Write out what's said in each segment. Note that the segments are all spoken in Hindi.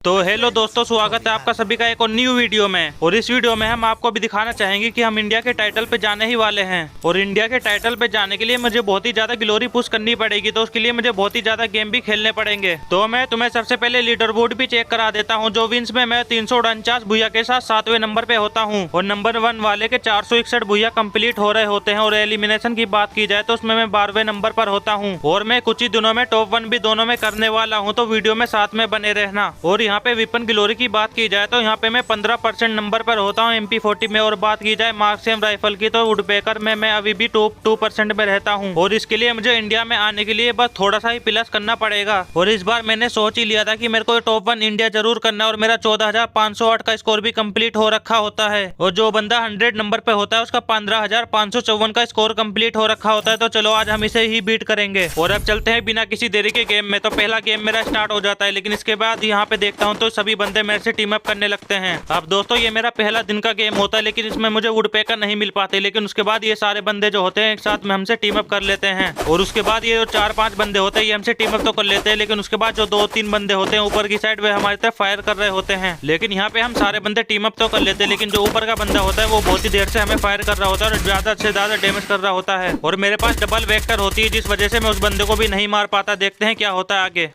तो हेलो दोस्तों, स्वागत है आपका सभी का एक और न्यू वीडियो में। और इस वीडियो में हम आपको भी दिखाना चाहेंगे कि हम इंडिया के टाइटल पे जाने ही वाले हैं। और इंडिया के टाइटल पे जाने के लिए मुझे बहुत ही ज्यादा ग्लोरी पुश करनी पड़ेगी, तो उसके लिए मुझे बहुत ही ज्यादा गेम भी खेलने पड़ेंगे। तो मैं तुम्हें सबसे पहले लीडर बोर्ड भी चेक करा देता हूँ। जो विंस में मैं 349 भुया के साथ 7वें नंबर पे होता हूँ और नंबर 1 वाले के 461 भुया कंप्लीट हो रहे होते हैं। और एलिमिनेशन की बात की जाए तो उसमें मैं 12वें नंबर पर होता हूँ और मैं कुछ ही दिनों में टॉप 1 भी दोनों में करने वाला हूँ। तो वीडियो में साथ में बने रहना। और यहाँ पे विपन ग्लोरी की बात की जाए तो यहाँ पे मैं 15% नंबर पर होता हूँ MP40 में। और बात की जाए मार्क्सियम राइफल की तो वुडपेकर में मैं अभी भी टॉप 2% में रहता हूँ। और इसके लिए मुझे इंडिया में आने के लिए बस थोड़ा सा ही प्लस करना पड़ेगा। और इस बार मैंने सोच ही लिया था कि मेरे को टॉप 1 इंडिया जरूर करना है। और मेरा 14,508 का स्कोर भी कंप्लीट हो रखा होता है। और जो बंदा 100 नंबर पे होता है उसका 15,554 का स्कोर कंप्लीट हो रखा होता है। तो चलो आज हम इसे ही बीट करेंगे। और अब चलते हैं बिना किसी देरी के गेम में। तो पहला गेम मेरा स्टार्ट हो जाता है, लेकिन इसके बाद यहाँ पे देखता हूँ तो सभी बंदे मेरे से टीम अप करने लगते हैं। अब दोस्तों ये मेरा पहला दिन का गेम होता है, लेकिन इसमें मुझे वुडपेकर नहीं मिल पाते। लेकिन उसके बाद ये सारे बंदे जो होते हैं एक साथ में हमसे टीम अप कर लेते हैं। और उसके बाद ये जो 4-5 बंदे होते हैं ये हमसे टीम अप तो कर लेते हैं, लेकिन उसके बाद जो 2-3 बंदे होते हैं ऊपर की साइड वे हमारी तरफ फायर कर रहे होते हैं। लेकिन यहाँ पे हम सारे बंदे टीम अप तो कर लेते हैं, लेकिन जो ऊपर का बंदा होता है वो बहुत ही देर से हमें फायर कर रहा होता है और ज्यादा से ज्यादा डैमेज कर रहा होता है। और मेरे पास डबल वेक्टर होती है, जिस वजह से मैं उस बंदे को भी नहीं मार पाता। देखते हैं क्या होता है आगे।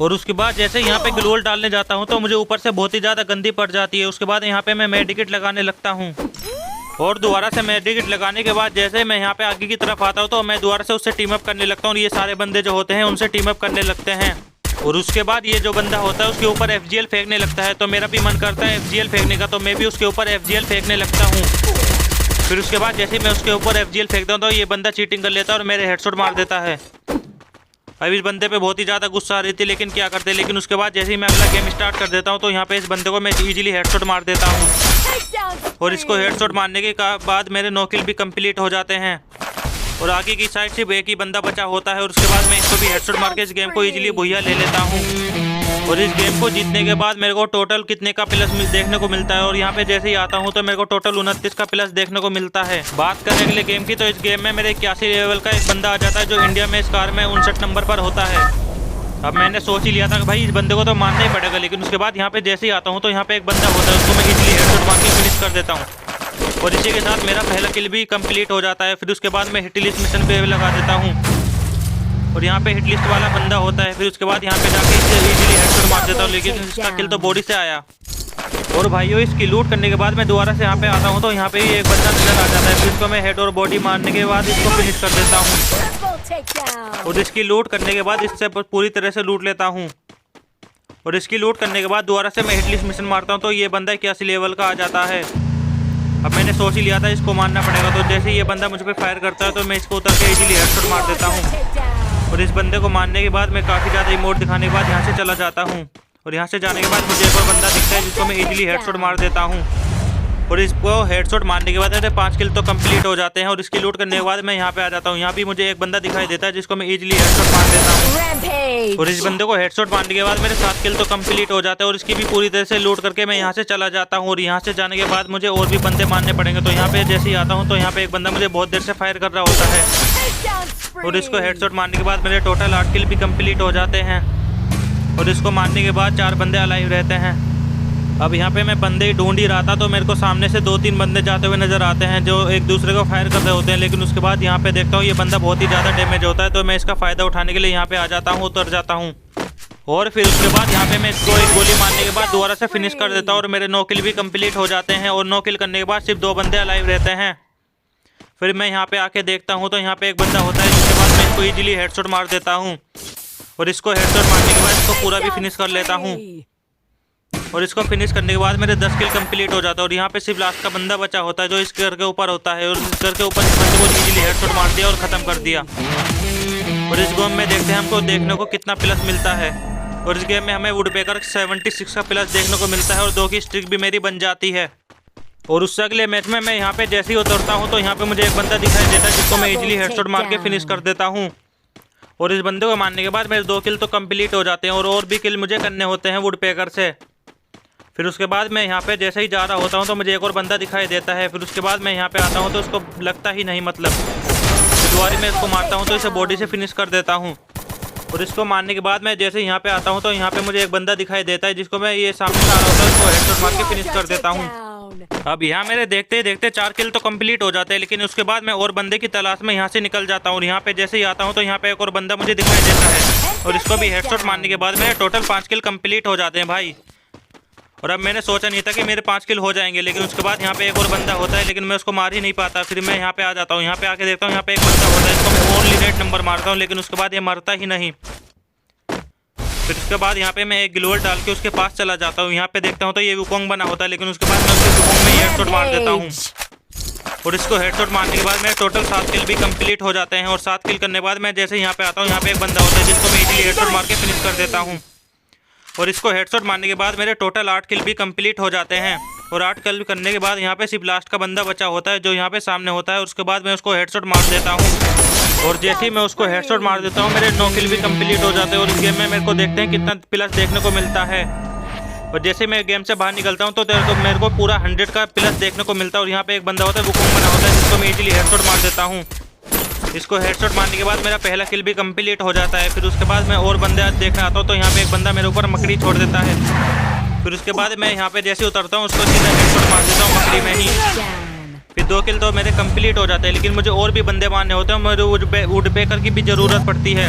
और उसके बाद जैसे यहाँ पे ग्लोल डालने जाता हूँ तो मुझे ऊपर से बहुत ही ज्यादा गंदी पड़ जाती है। उसके बाद यहाँ पे मैं मेडिकेट लगाने लगता हूँ और दोबारा से मेडिकेट लगाने के बाद जैसे मैं यहाँ पे आगे की तरफ आता हूँ तो मैं दोबारा से उससे टीम अप करने लगता हूँ। ये सारे बंदे जो होते हैं उनसे टीम अप करने लगते हैं। और उसके बाद ये जो बंदा होता है उसके ऊपर FGL फेंकने लगता है। तो मेरा भी मन करता है FGL फेंकने का, तो मैं भी उसके ऊपर FGL फेंकने लगता हूँ। फिर उसके बाद जैसे मैं उसके ऊपर FGL फेंकता हूँ तो ये बंदा चीटिंग कर लेता है और मेरे हेडशॉट मार देता है। अब इस बंदे पे बहुत ही ज़्यादा गुस्सा आ रही थी, लेकिन क्या करते। लेकिन उसके बाद जैसे ही मैं अगला गेम स्टार्ट कर देता हूँ तो यहाँ पे इस बंदे को मैं इजीली हेडशॉट मार देता हूँ। और इसको हेडशॉट मारने के बाद मेरे 9 किल भी कंप्लीट हो जाते हैं। और आगे की साइड से एक ही बंदा बचा होता है और उसके बाद मैं इसको भी हेडशॉट मार के इस गेम को इजीली भुइया ले लेता हूँ। और इस गेम को जीतने के बाद मेरे को टोटल कितने का प्लस देखने को मिलता है। और यहाँ पे जैसे ही आता हूँ तो मेरे को टोटल 29 का प्लस देखने को मिलता है। बात करें अगले गेम की तो इस गेम में मेरे 81 लेवल का एक बंदा आ जाता है जो इंडिया में इस कार में 59 नंबर पर होता है। अब मैंने सोच ही लिया था कि भाई इस बंदे को तो मारना ही पड़ेगा, लेकिन उसके बाद यहाँ पे जैसे ही आता हूँ तो यहाँ पे एक बंदा होता है उसको मैं इजीली हेडशॉट मार के फिनिश कर देता हूँ। और इसी के साथ मेरा पहला किल भी कंप्लीट हो जाता है। फिर उसके बाद मैं हिट लिस्ट मिशन पे लगा देता हूँ और यहाँ पे हिट लिस्ट वाला बंदा होता है। फिर उसके बाद यहाँ पे जाके इसे इजीली हेडशॉट मार देता हूँ, लेकिन इसका किल तो बॉडी से आया। और भाइयों इसकी लूट करने के बाद मैं दोबारा से यहाँ पे आता हूँ तो यहाँ पे ही एक बंदा नजर आ जाता है। फिर इसको मैं हेड और बॉडी मारने के बाद इसको फिनिश कर देता हूँ। और इसकी लूट करने के बाद इससे पूरी तरह से लूट लेता हूँ। और इसकी लूट करने के बाद दोबारा से मैं हिट लिस्ट मिशन मारता हूँ तो ये बंदा 81 लेवल का आ जाता है। अब मैंने सोच ही लिया था इसको मारना पड़ेगा, तो जैसे ही ये बंदा मुझ पर फायर करता है तो मैं इसको उतर के इजीली हेडशॉट मार देता हूँ। और इस बंदे को मारने के बाद मैं काफ़ी ज़्यादा इमोट दिखाने के बाद यहाँ से चला जाता हूँ। और यहाँ से जाने के बाद मुझे एक और बंदा दिखता है जिसको मैं इजीली हेडशॉट मार देता हूँ। और इसको हेडशॉट मारने के बाद मेरे 5 किल तो कंप्लीट हो जाते हैं। और इसकी लूट करने के बाद मैं यहाँ पे आ जाता हूँ। यहाँ भी मुझे एक बंदा दिखाई देता है जिसको मैं इजीली हेडशॉट मार देता हूँ। और इस बंदे को हेडशॉट मारने के बाद मेरे 7 किल तो कंप्लीट हो जाते हैं। और इसकी भी पूरी तरह से लूट करके मैं यहाँ से चला जाता हूँ। और यहाँ से जाने के बाद मुझे और भी बंदे मारने पड़ेंगे। तो यहाँ पे जैसे ही आता हूँ तो यहाँ पे एक बंदा मुझे बहुत देर से फायर कर रहा होता है। और इसको हेडशॉट मारने के बाद मेरे टोटल 8 किल भी कंप्लीट हो जाते हैं। और इसको मारने के बाद 4 बंदे अलाइव रहते हैं। अब यहाँ पे मैं बंदे ही ढूंढ ही रहा था तो मेरे को सामने से 2-3 बंदे जाते हुए नजर आते हैं जो एक दूसरे को फायर कर रहे होते हैं। लेकिन उसके बाद यहाँ पे देखता हूँ ये बंदा बहुत ही ज़्यादा डैमेज होता है, तो मैं इसका फ़ायदा उठाने के लिए यहाँ पे आ जाता हूँ, उतर जाता हूँ। और फिर उसके बाद यहाँ पे मैं इसको एक गोली मारने के बाद दोबारा से फिनिश कर देता हूँ और मेरे 9 किल भी कंप्लीट हो जाते हैं। और 9 किल करने के बाद सिर्फ 2 बंदे अलाइव रहते हैं। फिर मैं यहाँ पे आके देखता हूँ तो यहाँ पे एक बंदा होता है जिसके बाद मैं इसको ईजिली हेडशॉट मार देता हूँ। और इसको हेडशॉट मारने के बाद इसको पूरा भी फिनिश कर लेता हूँ। और इसको फिनिश करने के बाद मेरे 10 किल कंप्लीट हो जाता है। और यहाँ पे सिर्फ लास्ट का बंदा बचा होता है जो इस घर के ऊपर होता है। और इस घर के ऊपर इस बंदे को इजीली हेडशॉट मार दिया और ख़त्म कर दिया। और इस गेम में देखते हैं हमको देखने को कितना प्लस मिलता है। और इस गेम में हमें वुडपेकर 76 का प्लस देखने को मिलता है और 2 की स्ट्रिक भी मेरी बन जाती है। और उससे अगले मैच में मैं यहाँ पे जैसे ही उतरता हूँ तो यहाँ पे मुझे एक बंदा दिखाई देता है जिसको मैं इजीली हेडशॉट मार के फिनिश कर देता हूँ। और इस बंदे को मारने के बाद मेरे 2 किल तो कंप्लीट हो जाते हैं और भी किल मुझे करने होते हैं वुडपेकर से। फिर उसके बाद मैं यहाँ पे जैसे ही जा रहा होता हूँ तो मुझे एक और बंदा दिखाई देता है। फिर उसके बाद मैं यहाँ पे आता हूँ तो उसको लगता ही नहीं, मतलब दोबारा मैं इसको मारता हूँ तो इसे बॉडी से फिनिश कर देता हूँ। और इसको मारने के बाद मैं जैसे यहाँ पे आता हूँ तो यहाँ पे मुझे एक बंदा दिखाई देता है जिसको मैं ये सामने आ रहा होता है उसको हेडशॉट मार के फिनिश कर देता हूँ। अब यहाँ मेरे देखते ही देखते 4 किल तो कंप्लीट हो जाते हैं, लेकिन उसके बाद मैं और बंदे की तलाश में यहाँ से निकल जाता हूँ। और यहाँ पे जैसे ही आता हूँ तो यहाँ पे एक और बंदा मुझे दिखाई देता है और इसको भी हेडशॉट मारने के बाद मेरे टोटल 5 किल कंप्लीट हो जाते हैं भाई। और अब मैंने सोचा नहीं था कि मेरे 5 किल हो जाएंगे, लेकिन उसके बाद यहाँ पे एक और बंदा होता है लेकिन मैं उसको मार ही नहीं पाता। फिर मैं यहाँ पे आ जाता हूँ, यहाँ पे आके देखता हूँ यहाँ पे एक बंदा होता है, इसको मैं ओनली रेड नंबर मारता हूँ लेकिन उसके बाद ये मरता ही नहीं। फिर उसके बाद यहाँ पे मैं एक ग्लोवल डाल के उसके पास चला जाता हूँ, यहाँ पे देखता हूँ तो ये वुकोंग बना होता है, लेकिन उसके बाद मैं उसके वुकोंग में हेडशॉट मार देता हूँ। और इसको हेडशॉट मारने के बाद मेरे टोटल 7 किल भी कंप्लीट हो जाते हैं। और 7 किल करने के बाद मैं जैसे यहाँ पे आता हूँ यहाँ पे एक बंदा होता है जिसको मैं इजीली हेडशॉट मार के फिनिश कर देता हूँ। और इसको हेडशॉट मारने के बाद मेरे टोटल 8 किल भी कंप्लीट हो जाते हैं। और 8 किल करने के बाद यहाँ पे सिर्फ लास्ट का बंदा बचा होता है जो यहाँ पे सामने होता है। उसके बाद मैं उसको हेडशॉट मार देता हूँ और जैसे ही मैं उसको हेडशॉट मार देता हूँ मेरे 9 किल भी कंप्लीट हो जाते हैं। और इस गेम में मेरे को देखते हैं कितना प्लस देखने को मिलता है। और जैसे मैं गेम से बाहर निकलता हूँ तो मेरे को पूरा 100 का प्लस देखने को मिलता है। और यहाँ पे एक बंदा होता है वुकोंग बना होता है जिसको मैं इजीली हेडशॉट मार देता हूँ। इसको हेडशॉट मारने के बाद मेरा पहला किल भी कंप्लीट हो जाता है। फिर उसके बाद मैं और बंदे देखने आता हूँ तो यहाँ पे एक बंदा मेरे ऊपर मकड़ी छोड़ देता है। फिर उसके बाद मैं यहाँ पे जैसे उतरता हूँ उसको सीधा हेडशॉट मार देता हूँ मकड़ी में ही। फिर 2 किल तो मेरे कंप्लीट हो जाते हैं, लेकिन मुझे और भी बंदे मारने होते हैं, मुझे वुडपेकर की भी ज़रूरत पड़ती है।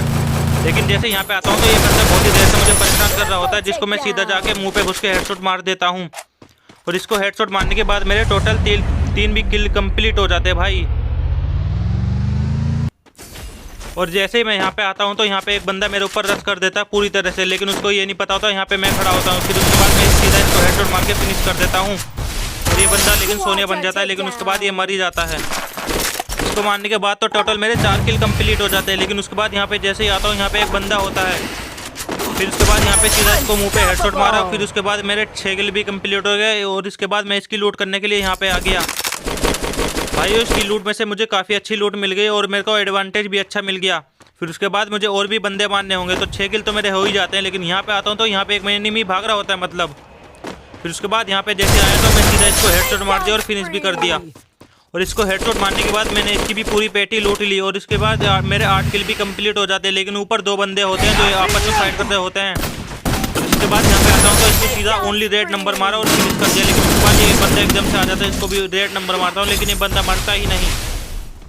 लेकिन जैसे यहाँ पे आता हूँ तो ये बंदा बहुत ही देर से मुझे परेशान कर रहा होता है जिसको मैं सीधा जाके मुँह पे घुस के हेडशॉट मार देता हूँ। और इसको हेडशॉट मारने के बाद मेरे टोटल 3 भी किल कंप्लीट हो जाते हैं भाई। और जैसे ही मैं यहाँ पे आता हूँ तो यहाँ पे एक बंदा मेरे ऊपर रश कर देता है पूरी तरह से, लेकिन उसको ये नहीं पता होता यहाँ पे मैं खड़ा होता हूँ। फिर उसके बाद मैं सीधा इसको हेडशॉट मार के फिनिश कर देता हूँ। और ये बंदा लेकिन सोनिया बन जाता है, लेकिन उसके बाद ये मर ही जाता है। इसको मारने के बाद तो टोटल मेरे 4 किल कंप्लीट हो जाते हैं, लेकिन उसके बाद यहाँ पे जैसे ही आता हूँ यहाँ पे एक बंदा होता है। फिर उसके बाद यहाँ पे सीधा इसको मुँह पे हेडशॉट मारा। फिर उसके बाद मेरे 6 किल भी कंप्लीट हो गए। और इसके बाद मैं इसकी लूट करने के लिए यहाँ पे आ गया भाई। इसकी लूट में से मुझे काफ़ी अच्छी लूट मिल गई और मेरे को एडवांटेज भी अच्छा मिल गया। फिर उसके बाद मुझे और भी बंदे मारने होंगे तो 6 किल तो मेरे हो ही जाते हैं, लेकिन यहाँ पे आता हूँ तो यहाँ पे एक एनिमी भाग रहा होता है मतलब। फिर उसके बाद यहाँ पे जैसे आया तो मैं सीधा इसको हेडशॉट मार दिया और फिनिश भी कर दिया। और इसको हेडशॉट मारने के बाद मैंने इसकी भी पूरी पेटी लूट ली। और इसके बाद मेरे 8 किल भी कंप्लीट हो जाते हैं, लेकिन ऊपर 2 बंदे होते हैं जो आपस में फाइट करते होते हैं। और इसके बाद यहाँ पे आता हूँ तो इसको सीधा ओनली रेड नंबर मारा और फिनिश कर दिया। लेकिन उसके बाद ये बंदा एकदम से आ जाता है, इसको भी रेड नंबर मारता हूँ लेकिन ये बंदा मरता ही नहीं।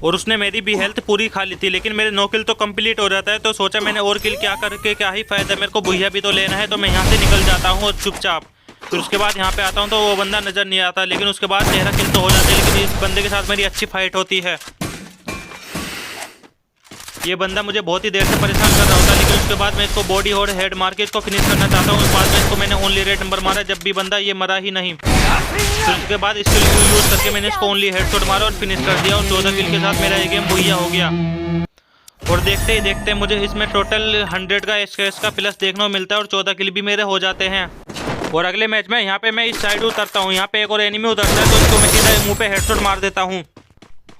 और उसने मेरी भी हेल्थ पूरी खा ली थी, लेकिन मेरे 9 किल तो कंप्लीट हो जाता है। तो सोचा मैंने और किल क्या करके क्या ही फायदा, मेरे को भुइया भी तो लेना है। तो मैं यहाँ से निकल जाता हूँ चुपचाप। फिर उसके बाद यहाँ पे आता हूँ तो वो बंदा नज़र नहीं आता, लेकिन उसके बाद 13 किल तो हो जाते हैं। लेकिन इस बंदे के साथ मेरी अच्छी फाइट होती है। ये बंदा मुझे बहुत ही देर से परेशान कर रहा होता है, लेकिन उसके बाद मैं इसको बॉडी और हेड मार के इसको फिनिश करना चाहता हूँ। उसके बाद में इसको मैंने ओनली रेड नंबर मारा, जब भी बंदा ये मरा ही नहीं। फिर उसके बाद इसको यूज़ करके मैंने इसको ओनली हेडशॉट मारा और फिनिश कर दिया। और 14 किल के साथ मेरा ये गेम भुइया हो गया। और देखते ही देखते मुझे इसमें टोटल 100 का स्क्रैच का प्लस देखने को मिलता है और 14 किल भी मेरे हो जाते हैं। और अगले मैच में यहाँ पे मैं इस साइड उतरता हूँ, यहाँ पे एक और एनिमी उतरता है तो इसको मैं सीधा मुँह पे हेडशॉट मार देता हूँ।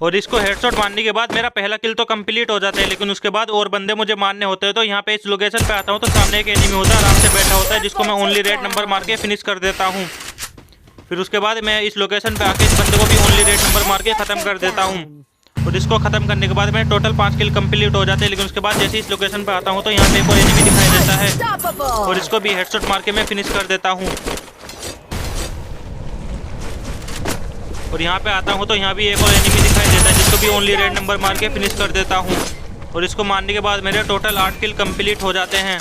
और इसको हेडशॉट मारने के बाद मेरा पहला किल तो कंप्लीट हो जाता है, लेकिन उसके बाद और बंदे मुझे मारने होते हैं। तो यहाँ पे इस लोकेशन पे आता हूँ तो सामने एक एनिमी होता है, आराम से बैठा होता है, जिसको मैं ओनली रेड नंबर मार के फिनिश कर देता हूँ। फिर उसके बाद मैं इस लोकेशन पे आके इस बंदे को भी ओनली रेड नंबर मार के ख़त्म कर देता हूँ। और इसको ख़त्म करने के बाद मेरे टोटल 5 किल कंप्लीट हो जाते हैं। लेकिन उसके बाद जैसे इस लोकेशन पे आता हूँ तो यहाँ पे एक और एनिमी दिखाई देता है और इसको भी हेडशॉट मार के मैं फिनिश कर देता हूँ। और यहाँ पे आता हूँ तो यहाँ भी एक और एनिमी दिखाई देता है, जिसको भी ओनली रेड नंबर मार के फिनिश कर देता हूँ। और इसको मारने के बाद मेरे टोटल 8 किल कंप्लीट हो जाते हैं।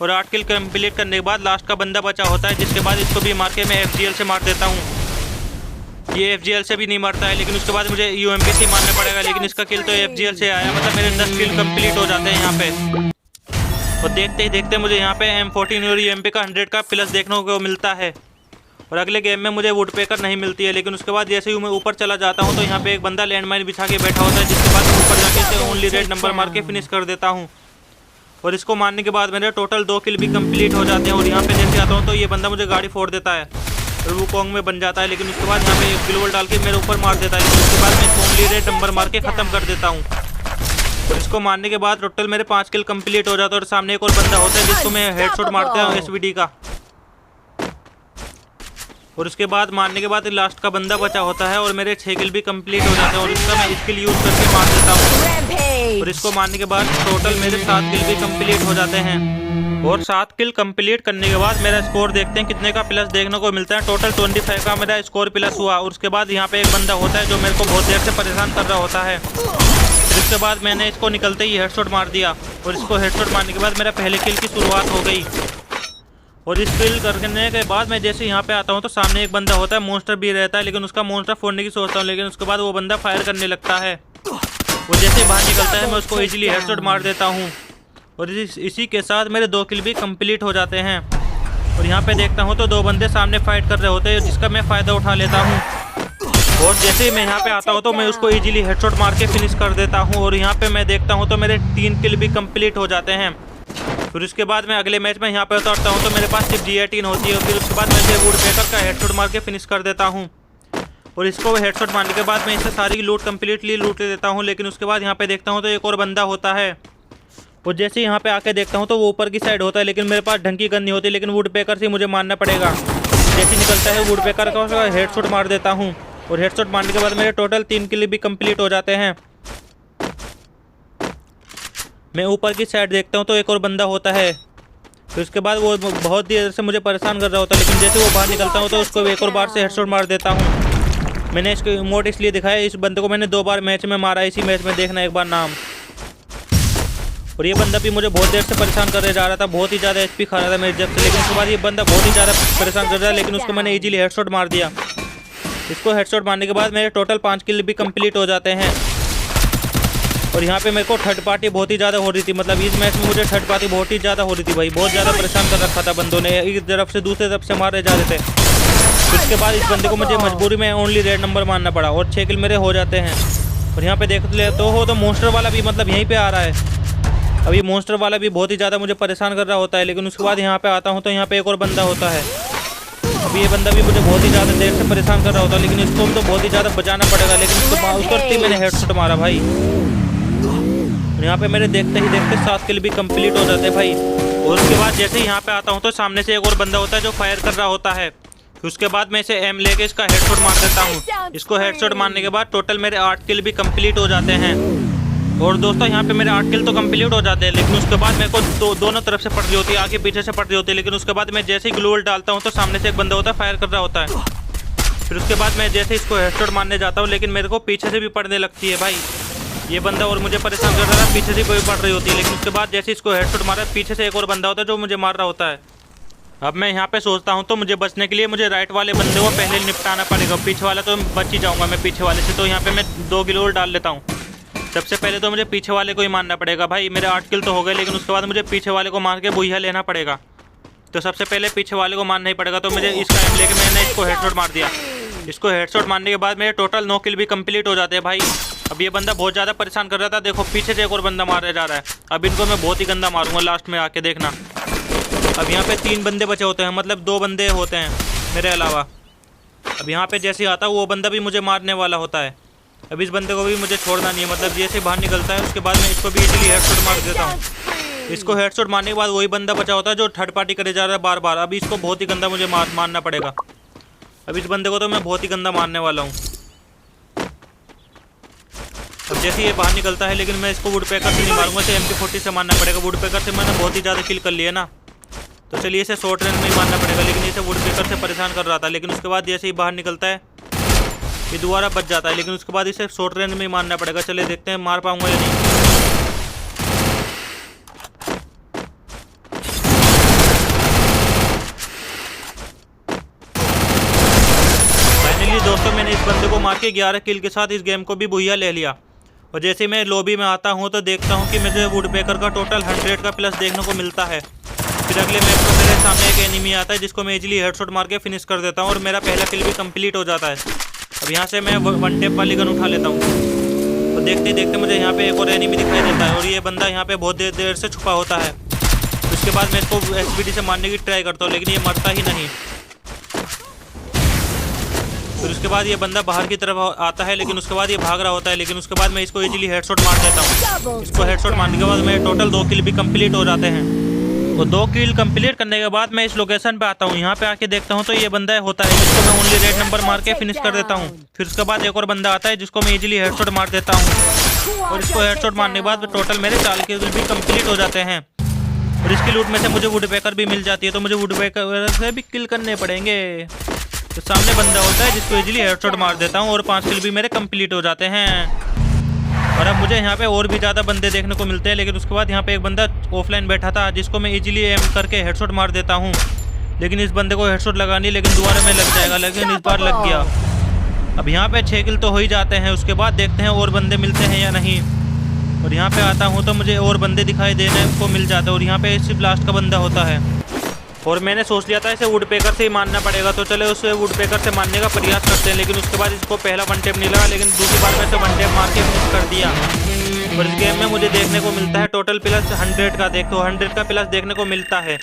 और 8 किल कंप्लीट करने के बाद लास्ट का बंदा बचा होता है, जिसके बाद इसको भी मार के मैं FGL से मार देता हूँ। ये FGL से भी नहीं मरता है, लेकिन उसके बाद मुझे UMP से मारना पड़ेगा। लेकिन इसका किल तो FGL से आया, मतलब मेरे 10 किल कंप्लीट हो जाते हैं यहाँ पे। और देखते ही देखते मुझे यहाँ पे M14 और UMP का 100 का प्लस देखने को मिलता है। और अगले गेम में मुझे वुडपेकर नहीं मिलती है, लेकिन उसके बाद जैसे ही मैं ऊपर चला जाता हूँ तो यहाँ पे एक बंदा लैंडमाइन बिछा के बैठा होता है, जिसके बाद ऊपर जाके इसे ओनली रेड नंबर मार के फिनिश कर देता हूँ। और इसको मारने के बाद मेरे टोटल 2 किल भी कंप्लीट हो जाते हैं। और यहाँ पे जैसे आता हूँ तो ये बंदा मुझे गाड़ी फोड़ देता है और वुकोंग में बन जाता है, लेकिन उसके बाद यहाँ पे एक ग्लोवल डाल के मेरे ऊपर मार देता है। लेकिन उसके बाद मैं ओनली रेड नंबर मार के ख़त्म कर देता हूँ। और इसको मारने के बाद टोटल मेरे 5 किल कंप्लीट हो जाता है। और सामने एक और बंदा होता है जिसको मैं हेडशॉट मारता हूँ SVD का। और उसके बाद मारने के बाद लास्ट का बंदा बचा होता है और मेरे 6 किल भी कंप्लीट हो जाते हैं। और इसका मैं स्किल यूज करके मार देता हूँ और इसको मारने के बाद टोटल मेरे 7 किल भी कंप्लीट हो जाते हैं। और 7 किल कंप्लीट करने के बाद मेरा स्कोर देखते हैं कितने का प्लस देखने को मिलता है। टोटल 25 का मेरा स्कोर प्लस हुआ। और उसके बाद यहाँ पे एक बंदा होता है जो मेरे को बहुत देर से परेशान कर रहा होता है। फिर उसके बाद मैंने इसको निकलते ही हेडशॉट मार दिया और इसको हेडशॉट मारने के बाद मेरा पहले किल की शुरुआत हो गई। और इस किल करने के बाद मैं जैसे यहाँ पे आता हूँ तो सामने एक बंदा होता है, मॉन्स्टर भी रहता है, लेकिन उसका मॉन्स्टर फोड़ने की सोचता हूँ, लेकिन उसके बाद वो बंदा फायर करने लगता है। वो जैसे बाहर निकलता है मैं उसको इजीली हेडशॉट मार देता हूँ और इसी के साथ मेरे 2 किल भी कंप्लीट हो जाते हैं। और यहाँ पे देखता हूँ तो 2 बंदे सामने फाइट कर रहे होते हैं जिसका मैं फ़ायदा उठा लेता हूँ। और जैसे ही मैं यहाँ पे आता हूँ तो मैं उसको इजीली हेडशॉट मार के फिनिश कर देता हूँ। और यहाँ पे मैं देखता हूँ तो मेरे 3 किल भी कंप्लीट हो जाते हैं। फिर उसके बाद मैं अगले मैच में यहाँ पे उतरता हूँ तो मेरे पास सिर्फ G18 होती है। फिर उसके बाद मैं इसे वुडपेकर का हेडशॉट मार के फिनिश कर देता हूँ। और इसको हेडशॉट मारने के बाद मैं इसे सारी लूट कम्प्लीटली लूट लेता हूँ। लेकिन उसके बाद यहाँ पे देखता हूँ तो एक और बंदा होता है और जैसे यहाँ पे आके देखता हूँ तो वो ऊपर की साइड होता है, लेकिन मेरे पास ढंग की गन नहीं होती, लेकिन वुडपेकर से मुझे मारना पड़ेगा। जैसे निकलता है वुडपेकर का हेडशॉट मार देता हूँ और हेडशॉट मारने के बाद मेरे टोटल 3 किल भी कंप्लीट हो जाते हैं। मैं ऊपर की साइड देखता हूँ तो एक और बंदा होता है। फिर उसके बाद वो बहुत देर से मुझे परेशान कर रहा होता है, लेकिन जैसे वो बाहर निकलता हूँ तो उसको एक और बार से हेडशॉट मार देता हूँ। मैंने इसको इमोट इसलिए दिखाया, इस बंदे को मैंने 2 बार मैच में मारा, इसी मैच में देखना एक बार नाम। और ये बंदा भी मुझे बहुत देर से परेशान करने जा रहा था, बहुत ही ज़्यादा HP खा रहा था मेरे जब से। लेकिन उसके बाद ये बंदा बहुत ही ज़्यादा परेशान कर रहा है, लेकिन उसको मैंने इजीली हेडशॉट मार दिया। इसको हेडशॉट मारने के बाद मेरे टोटल 5 किल भी कंप्लीट हो जाते हैं। और यहाँ पे मेरे को थर्ड पार्टी बहुत ही ज़्यादा हो रही थी, मतलब इस मैच में मुझे थर्ड पार्टी बहुत ही ज़्यादा हो रही थी भाई, बहुत ज़्यादा परेशान कर रखा था बंदों ने, एक तरफ से दूसरे तरफ से मारे जा रहे थे। उसके बाद इस बंदे को मुझे मजबूरी में ओनली रेड नंबर मारना पड़ा और 6 किल मेरे हो जाते हैं। और यहाँ पे देख ले तो मॉन्स्टर वाला भी मतलब यहीं पे आ रहा है। अब ये मॉन्स्टर वाला भी बहुत ही ज़्यादा मुझे परेशान कर रहा होता है, लेकिन उसके बाद यहाँ पे आता हूँ तो यहाँ पे एक और बंदा होता है। अब ये बंदा भी मुझे बहुत ही ज़्यादा देर से परेशान कर रहा होता है, लेकिन इसको तो बहुत ही ज़्यादा बचाना पड़ेगा। लेकिन उसको करते मैंने हेडशॉट मारा भाई। और यहाँ पे मेरे देखते ही देखते 7 किल भी कंप्लीट हो जाते हैं भाई। और उसके बाद जैसे ही यहाँ पे आता हूँ तो सामने से एक और बंदा होता है जो फायर कर रहा होता है। फिर उसके बाद मैं इसे एम लेके इसका हेडशॉट मार देता हूँ। इसको हेडशॉट मारने के बाद टोटल मेरे 8 किल भी कंप्लीट हो जाते हैं। और दोस्तों यहाँ पे मेरे 8 किल तो कंप्लीट हो जाते हैं, लेकिन उसके बाद मेरे को दोनों तरफ से पड़ रही होती है, आगे पीछे से पड़ रही होती है। लेकिन उसके बाद मैं जैसे ही ग्लूवॉल डालता हूँ तो सामने से एक बंदा होता है फायर कर रहा होता है। फिर उसके बाद मैं जैसे इसको हेडशॉट मारने जाता हूँ, लेकिन मेरे को पीछे से भी पड़ने लगती है भाई ये बंदा, और मुझे परेशान कर रहा था, पीछे से कोई पड़ रही होती है। लेकिन उसके बाद जैसे इसको हेडशॉट मारा पीछे से एक और बंदा होता है जो मुझे मार रहा होता है। अब मैं यहाँ पे सोचता हूँ तो मुझे बचने के लिए मुझे राइट वाले बंदे को पहले निपटाना पड़ेगा, पीछे वाला तो बच ही जाऊँगा मैं पीछे वाले से। तो यहाँ पे मैं 2 ग्लूवॉल डाल लेता हूँ। सबसे पहले तो मुझे पीछे वाले को ही मारना पड़ेगा भाई। मेरे 8 किल तो हो गए, लेकिन उसके बाद मुझे पीछे वाले को मार के बुइया लेना पड़ेगा। तो सबसे पहले पीछे वाले को मारना ही पड़ेगा। तो मुझे इसका एम लेके मैंने इसको हेडशॉट मार दिया। इसको हेडशॉट मारने के बाद मेरे टोटल 9 किल भी कंप्लीट हो जाते हैं भाई। अब ये बंदा बहुत ज़्यादा परेशान कर रहा था, देखो पीछे से एक और बंदा मारा जा रहा है। अब इनको मैं बहुत ही गंदा मारूंगा लास्ट में आके, देखना। अब यहाँ पे 3 बंदे बचे होते हैं, मतलब 2 बंदे होते हैं मेरे अलावा। अब यहाँ पे जैसे आता वो बंदा भी मुझे मारने वाला होता है। अब इस बंदे को भी मुझे छोड़ना नहीं है, मतलब जैसे बाहर निकलता है उसके बाद मैं इसको भी इजीली हेडशॉट मार देता हूँ। इसको हेडशॉट मारने के बाद वही बंदा बचा होता है जो थर्ड पार्टी करे जा रहा है बार बार। अब इसको बहुत ही गंदा मुझे मारना पड़ेगा। अब इस बंदे को तो मैं बहुत ही गंदा मारने वाला हूँ। अब जैसे ये बाहर निकलता है, लेकिन मैं इसको वुडपेकर से नहीं मारूंगा, इसे MP40 से मारना पड़ेगा। वुडपेकर से मैंने बहुत ही ज़्यादा किल कर लिया ना, तो चलिए इसे शॉर्ट रेंज में ही मारना पड़ेगा। लेकिन इसे वुडपेकर से परेशान कर रहा था, लेकिन उसके बाद जैसे ही बाहर निकलता है ये दोबारा बच जाता है। लेकिन उसके बाद इसे शॉर्ट रेंज में ही मारना पड़ेगा। चलिए देखते हैं मार पाऊंगा या नहीं। फाइनली दोस्तों मैंने इस बंदे को मार के 11 किल के साथ इस गेम को भी बुइया ले लिया। और जैसे मैं लॉबी में आता हूँ तो देखता हूँ कि मुझे वुडपेकर का टोटल 100 का प्लस देखने को मिलता है। फिर अगले मैच में मेरे सामने एक एनिमी आता है जिसको मैं इजीली हेडशॉट मार के फिनिश कर देता हूँ और मेरा पहला किल भी कंप्लीट हो जाता है। अब यहाँ से मैं 1 टेप वाली गन उठा लेता हूँ। तो देखते देखते मुझे यहाँ पे एक और एनिमी दिखाई देता है और ये बंदा यहाँ पे बहुत देर से छुपा होता है। उसके बाद मैं इसको SVD से मारने की ट्राई करता हूँ, लेकिन ये मरता ही नहीं। फिर उसके बाद ये बंदा बाहर की तरफ आता है, लेकिन उसके बाद ये भाग रहा होता है। लेकिन उसके बाद मैं इसको इजीली हेडशॉट मार देता हूँ। इसको हेडशॉट मारने के बाद मेरे टोटल 2 किल भी कंप्लीट हो जाते हैं। और 2 किल कंप्लीट करने के बाद मैं इस लोकेशन पे आता हूँ। यहाँ पे आके देखता हूँ तो ये बंदा होता है जिसको मैं ओनली रेड नंबर मार के फिनिश कर देता हूँ। फिर उसके बाद एक और बंदा आता है जिसको मैं इजीली हेडशॉट मार देता हूँ और इसको हेडशॉट मारने के बाद टोटल मेरे 4 किल भी कंप्लीट हो जाते हैं। और इसकी लूट में से मुझे वुडपेकर भी मिल जाती है, तो मुझे वुडपेकर से भी किल करने पड़ेंगे। तो सामने बंदा होता है जिसको इजीली हेडशॉट मार देता हूँ और 5 किल भी मेरे कंप्लीट हो जाते हैं। और अब मुझे यहाँ पे और भी ज़्यादा बंदे देखने को मिलते हैं, लेकिन उसके बाद यहाँ पे एक बंदा ऑफलाइन बैठा था जिसको मैं इजीली एम करके हेडशॉट मार देता हूँ। लेकिन इस बंदे को हेडशॉट लगानी, लेकिन दोबारा में लग जाएगा, लेकिन इस बार लग गया। अब यहाँ पे 6 किल तो हो ही जाते हैं। उसके बाद देखते हैं और बंदे मिलते हैं या नहीं। और यहाँ पे आता हूँ तो मुझे और बंदे दिखाई देने को मिल जाते हैं और यहाँ पे सिर्फ लास्ट का बंदा होता है। और मैंने सोच लिया था इसे वुडपेकर से ही मारना पड़ेगा, तो चले उसे वुडपेकर से मारने का प्रयास करते हैं। लेकिन उसके बाद इसको पहला वन टेप नहीं लगा, लेकिन दूसरी बार में से वन टेप मार के फिनिश कर दिया। और इस गेम में मुझे देखने को मिलता है टोटल प्लस 100 का। देखो 100 का प्लस देखने को मिलता है।